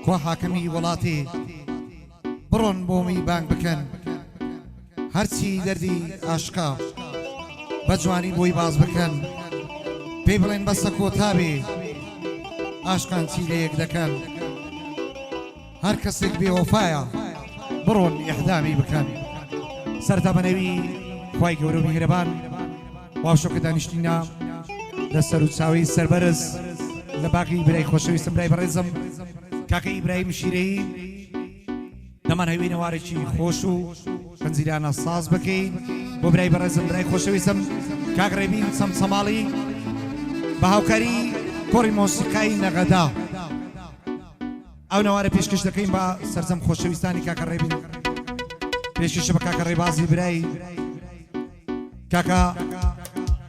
کۆ حاکمی وڵاتی بڕۆن بۆمی بانگ بکەن هەرچی دەردی ئاشقا بە جوانی بۆی باز بکەن پێی بڵێن بەسە کۆتابێ ئاشقان چی لە یەک دەکەن هەر کەسێک بێوەفایە بڕۆن ئیحدامی بکەن سەرتا بەنەوی خوای گەورە و میهرەبان واشۆکە دانیشتینە لە سەر و چاوی سەربەرز لە باقی برای خۆشەویستم برای بەڕێزم کاکە ئیبراهیم شیرەی دەمان هەوێ نەوارێکی خۆش و پەنجیرانە ساز بکەین بۆ برای بەڕێزم برای خۆشەویستم کاک ڕێبین چەمچەماڵی بە هاوکاری کۆڕی مۆسیقای نەغەدا ئەو نەوارە پێشکەش دەکەین بە سەرجەم خۆشەویستانی کاکە ڕێبین پێشکەشە بە کاکە ڕێبازی برای کاکە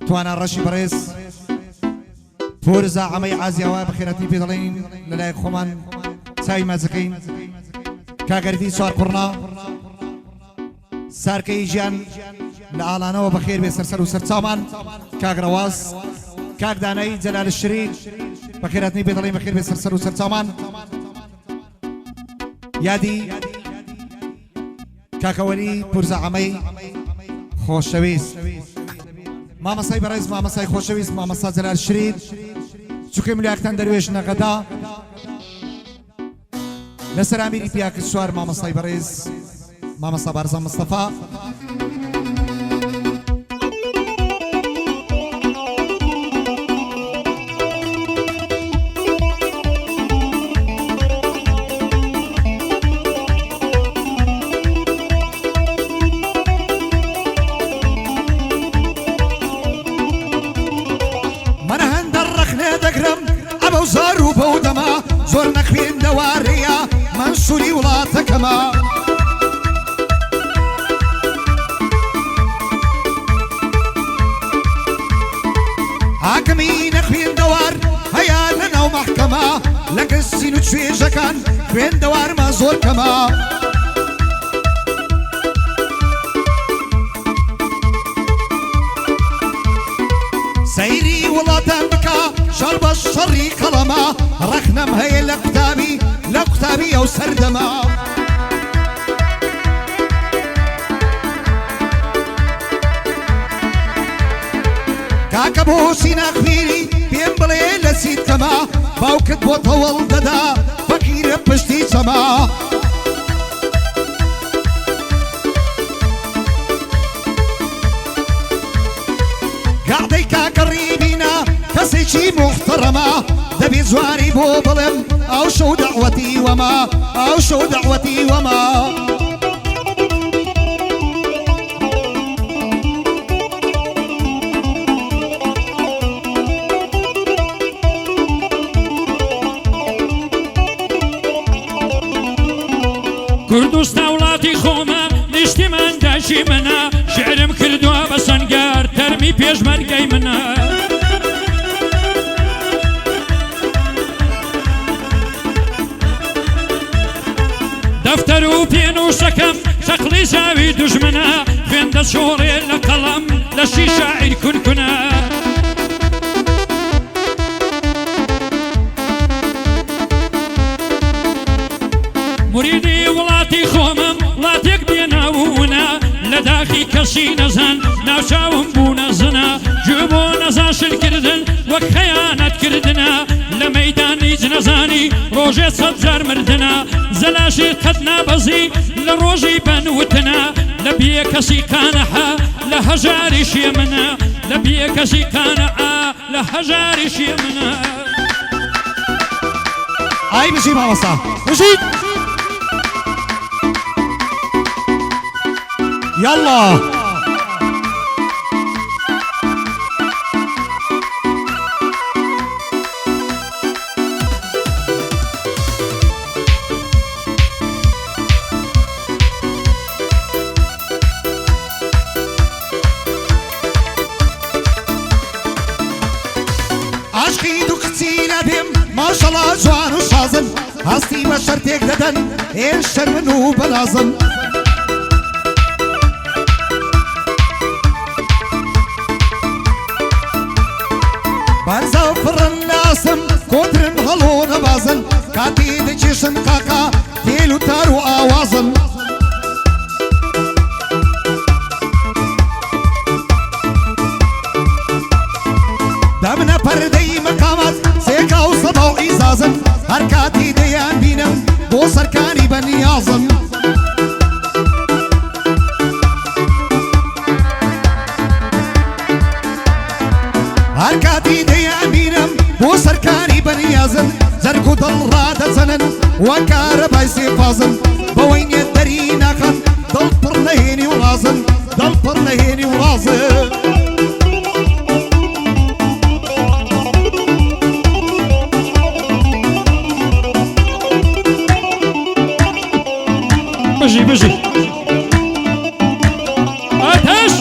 توانە ڕەشی بەڕێز پۆرزە ئەمەی ئازیاوە بەخێرەتی پێ دەڵێن لەلای خۆمان چاوی مەزەکەین کاگەردی چوار کوڕنا سارکەی ژیان لە ئاڵانەوە بەخێر بێ سەرسەر و سەرچاومان کاگڕەواز کاک دانایی جەلال الشرین بەخێرەتنی پێ دەڵێن بەخێر بێ سەرسەر و سەرچاومان یادی کاکەوەری پورزە ئەمەی خۆشەویست مامەسای بەڕێز مامەسای خۆشەویست مامەسا جەلال شرین چووکەی ملیاکتان دەروێژ نەغەدا لەسەر ئامیری پیاکە سوار مامەسای بەڕێز مامەسا بارزان مستەفا زار و بەودەما زۆر نەخوێندەوارەیە مەنسووری وڵاتەکەمە حاکمی نەخوێندەوار هەیە لەناو مەحکەمە لەگەڵ سین و توێژەکان خوێندەوارمە زۆر کەمە سەیری وڵاتان بکە شەڕ بە شەڕی کەڵەمە ڕەخنەم هەیە لە قوتابی ئەو سەردەمە کاکە بۆچی ناخوێنی پێم بڵێ لە چیتکەمە باوکت بۆ تەوەڵ دەدا فەقیرە پشتی چەمە گاردەی کاکە ڕیبینە کەسێکی محتەرەمە دەبێ جوانی بۆ بڵێم ئەو شەو دەعوەتی وەما ئەو شەو دەعوەتی وەما کوردستان وڵاتی خۆمە نیشتیمان داشی منە شعرم کردووە بە سەنگار تەرمی پێشمەرگەی منە دەفتەر و پێنووسەکەم شەقڵی زاوی دوژمنە خوێندە چۆڵێ لە قەڵەم لە شی شاعیر کونکونە مریدی وڵاتی خۆمم وڵاتێک بێناوونە لە داخی کەسی نەزان ناوچاوم بوونە زنە گوێ بۆ نەزاشرکردن وەک خەیانەتکردنە لە مەیدانی جنەزانی ڕۆژێ سەد جار مردنە زەلاشی قەت نابەزی لە ڕۆژی بەنوتنە لە بێ کەسی قانەحە لە هەژاری شێ منە لە بێ کەسی قانەعە لە هەژاری شێ منە ئای بژی مامەسا بژیت یاڵڵا عاشقی دوو کچی لەبێم ماشەڵڵا جوان و شازن هەستی بە شەرتێک دەدەن ئێن شەرمن و بەلازن بارزە و پڕن ناسم کۆترن هەڵۆ نەبازن کاتی دەچێشن قاقا تێل و تار و ئاوازن دامنە پەردەی مەقامات سێکا و سەدا و ئیزازن هەر کاتی دەیان بینم بۆ سەرکاری بەنیازن هەر کاتی دەیان بینم بۆ سەرکاری بەنیازن زەرگ و دڵ ڕادەچەنن وە کارەبای سێفازن بەوەی نێت دەری ناکەن دڵ پڕ نەهێنی و ڕازن دڵ پڕ نەهێنی و ڕازن بژی بژی ئاتەش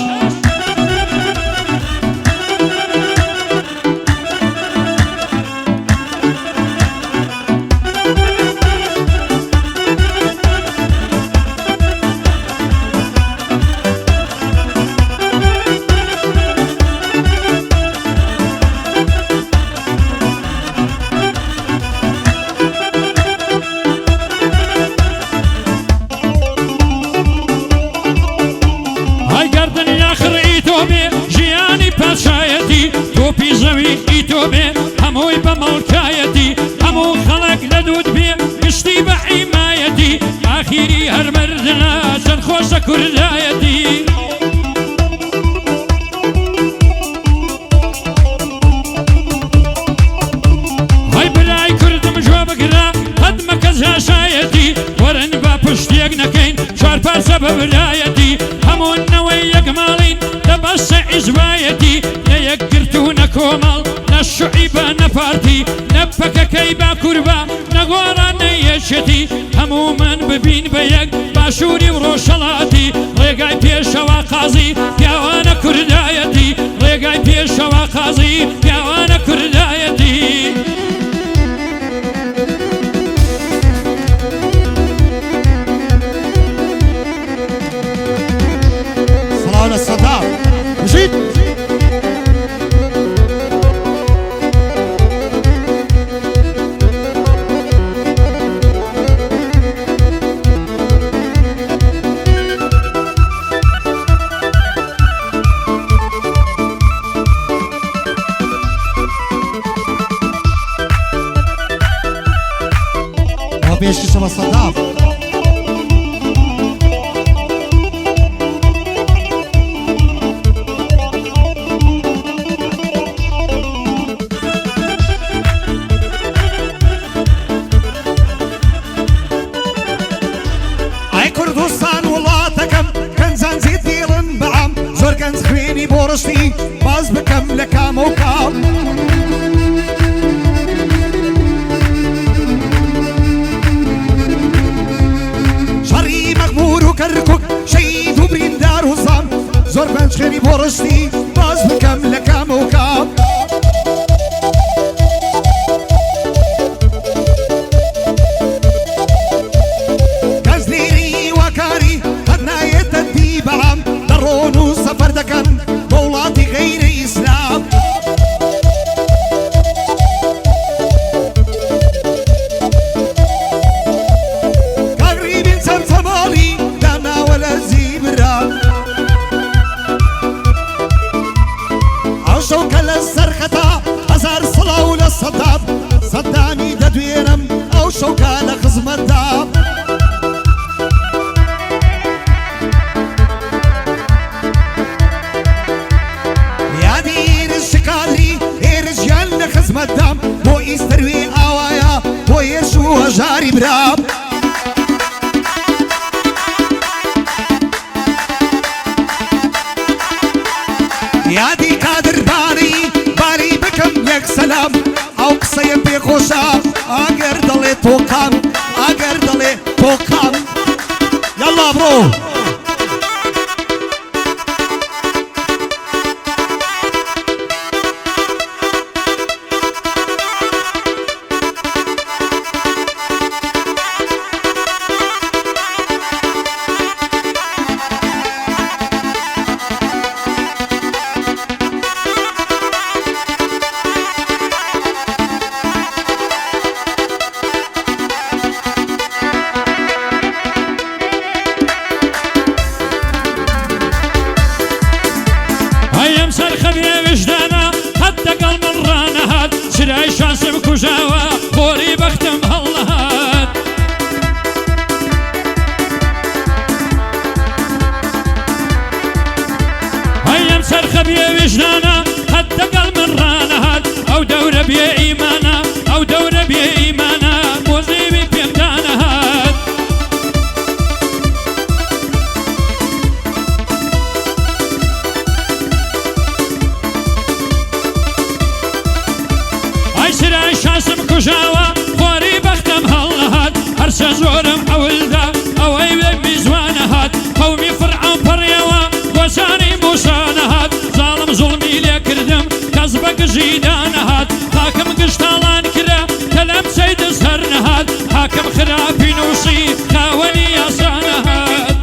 تۆپی زەوی ئیتۆ بێ هەمووی بە مەڵکایەتی هەموو خەڵک لە دوود بێ گشتی بە حیمایەتی ئاخیری هەر مەردنا چەند خۆشە کوردایەتی های بلای کوردم جۆ بگرا قەدمە کەس هاشایەتی وەرن بە پشتێک نەکەین چوار پارچە بە برایەتی هەموونەوەی یەک ماڵین لە بەسە عیزبایەتی نە یەکگرت و نە کۆمەڵ نە شوعیبە نە پارتی نە پەکەکەی با کوربە نە گۆڕان نە یەکێتی هەموو من ببین بە یەک باشووری و ڕۆژهەڵاتی ڕێگای پێشەوە قازی پیاوانە کوردایەتی ڕێگای پێشەوە قازی پیاوانە کوردایەتی سڵاو لە سەدا بژیت پێشکەشە بە سەداف ئای کوردستان وڵاتەکەم گەنجان زێ دێڵن بەعام زۆر گەنج خوێنی بۆ ڕشتی باز بکەم لە کام و کام كركوك شهيد وبريندار وصام زور بنش خيري بورشتي باز بكم لكام وكام كازليري وكاري خدنا يتدي بعام درون وسفر دكن بولاتي غير إسلام صدامي ددويرم او شوكا لخزمة داب يا دير الشكالري رجال لخزمة دام بو يستروي اوايا بو يرشو جاري براب يا دي قادر باري بكم يك سلام او قسەیە پێخۆشە ئەگەر دەڵێ تۆکان ئەگەر دەڵێ تۆکان یاڵا بڕۆ کوژاوە خۆری بەختم هەڵەهات هەیەم سەرخە بێ ویژدانە هەت دەگەڵ من ڕانەهات ئەو دەورە بێ ئیمانە ئەو دەورە بێ ئیمانە بۆ زێوی پێم دانەهات ئای سرای شاسم کوژاوە خۆری بەختم هەڵەهات هەرچە زۆرم ئەولدا ئەوەی وێ میزوانەهات قەومی فڕعەون پەڕیەوە وەزانی موسانەهات زاڵم زوڵمی لێ کردم کەس بە گژی دانەهات حاکم گشتاڵان کرا کە لەم سەی دەست هەر نەهات حاکم خراپی نووسی خاوەنی یاسانەهات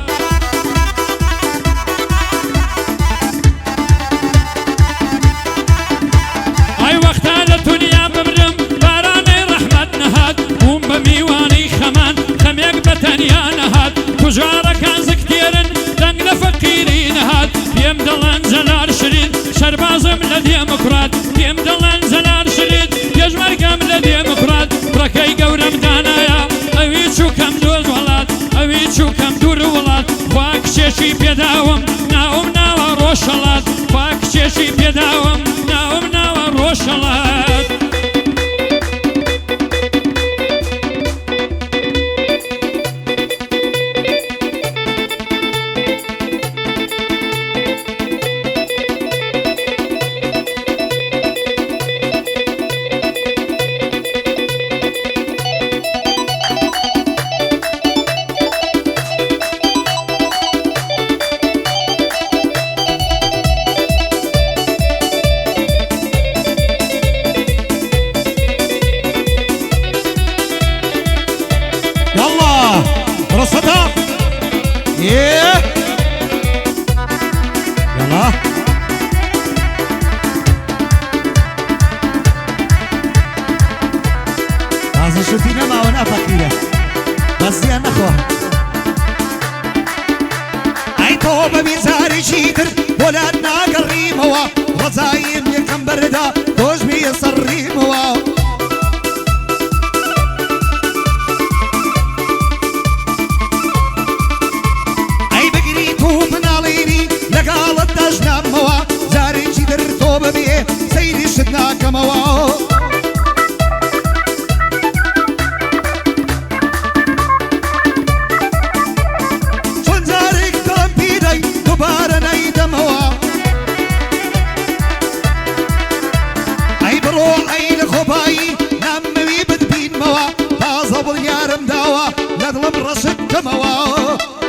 ئای وەختە لە دونیا بمرم بارانەی ڕەحمەت نەهات بووم بە میوانەی خەمان خەمێک بە تەنیا نەهات کوژارەکان زکتێرن دەنگ لە فەقیری نەهات پێم دەڵێن جەلال شرید سەربازم لە دێموکرات پێم دەڵێن جەلال شرید پێشمەرگەم لە دێموکرات ڕەکەی گەورەم دانایە ئەوی چووکەم دۆز وڵات ئەوی چووکەم دوور وڵات خوا کچێشی پێداوم ناوم ناوە ڕۆژەڵات خوا کچێشی پێداوم ناوم ناوە ڕۆژەڵات يلا رصدها ايه يلا لازم شوفينا ما وانا فقيرة بس يا نخوة اي توبة بيزاري شيتر ولادنا قريموا رزايم يكم بردا دوش بيصريموا لقالت دجنا موا زاري جدر توب بيه سيدي شدنا كموا شون زارك دم بيدي دوباره نيدم موا اي برو اي لخباي نموي بدبين موا تازه باليارم داوا نظلم رشد كموا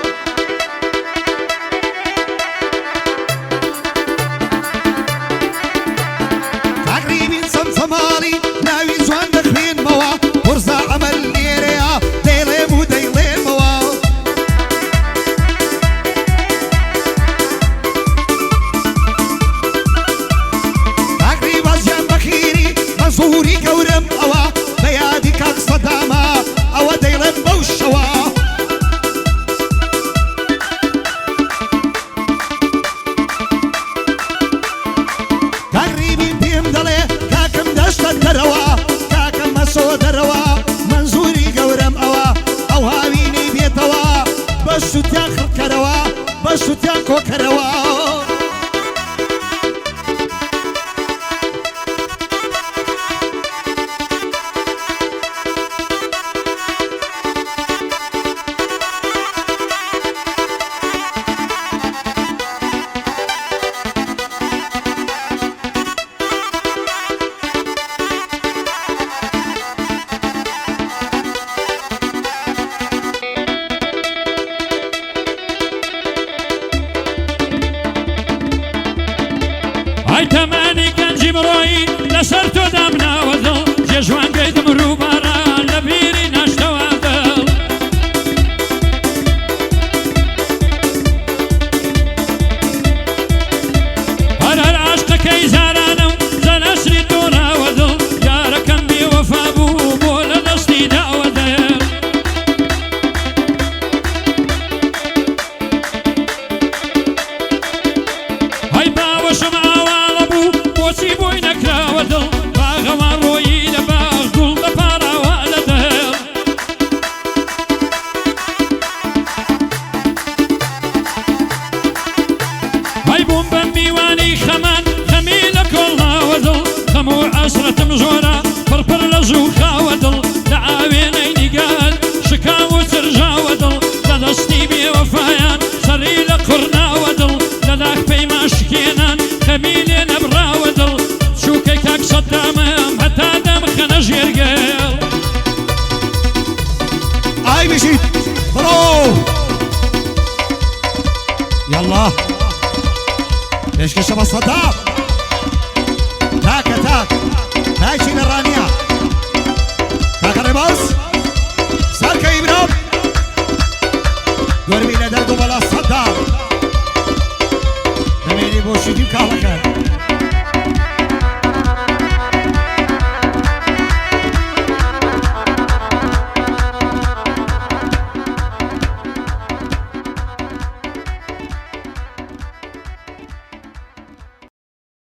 سمالي ناوي زوان دخلين موا ورزا عمل ليريا ديلي مو ديلين موا تقريب ازيان بخيري مزوري كورم اوا بيادي كاك صداما اوا ديلين بوشوا تقريبي بيم دلي دروا كاكم مسو دروا منزوري قورم اوا او هاويني بيتوا بشو تاخر كروا بشو تاكو كروا ئای تەمانی گەنجی مرۆیی لەسەر تۆ دامناوە دڵ جێژوان گەیتم ڕووبارە لە بیری ناشتەوە دڵ هەر هەر عاشقەکەی زارانم زەنەسری تۆراوە دڵ یارەکەم بێوەفا بوو بۆ لە دەستی داوە دڵ هەی باوەشم ئاواڵە بوو بۆچی بۆی نەکراوە دڵ باغەوان ڕۆیی لە باغ زۆرە پڕپڕ لە زوو خاوە دڵ لە ئاوێنەی نیگال شکاو و ترژاوە دڵ لە دەستی بێوەفایان سەری لە قڕناوە دڵ لە داخ پەیما شکێنان خەمی لێ نەبراوە دڵ چووکەی کاک سەدامەم هەتا دەمخەنە ژێرگەڵ ئای بژیت بڕۆ یاڵڵا پێشکەشە بە سەدام تاکە تاک تاکی لە ڕانیە تاکە ڕێباز سەرکەی برام گۆربی لە دەرد و بەڵا سەدام دەمێنی بۆ شیدی و کاڵەکان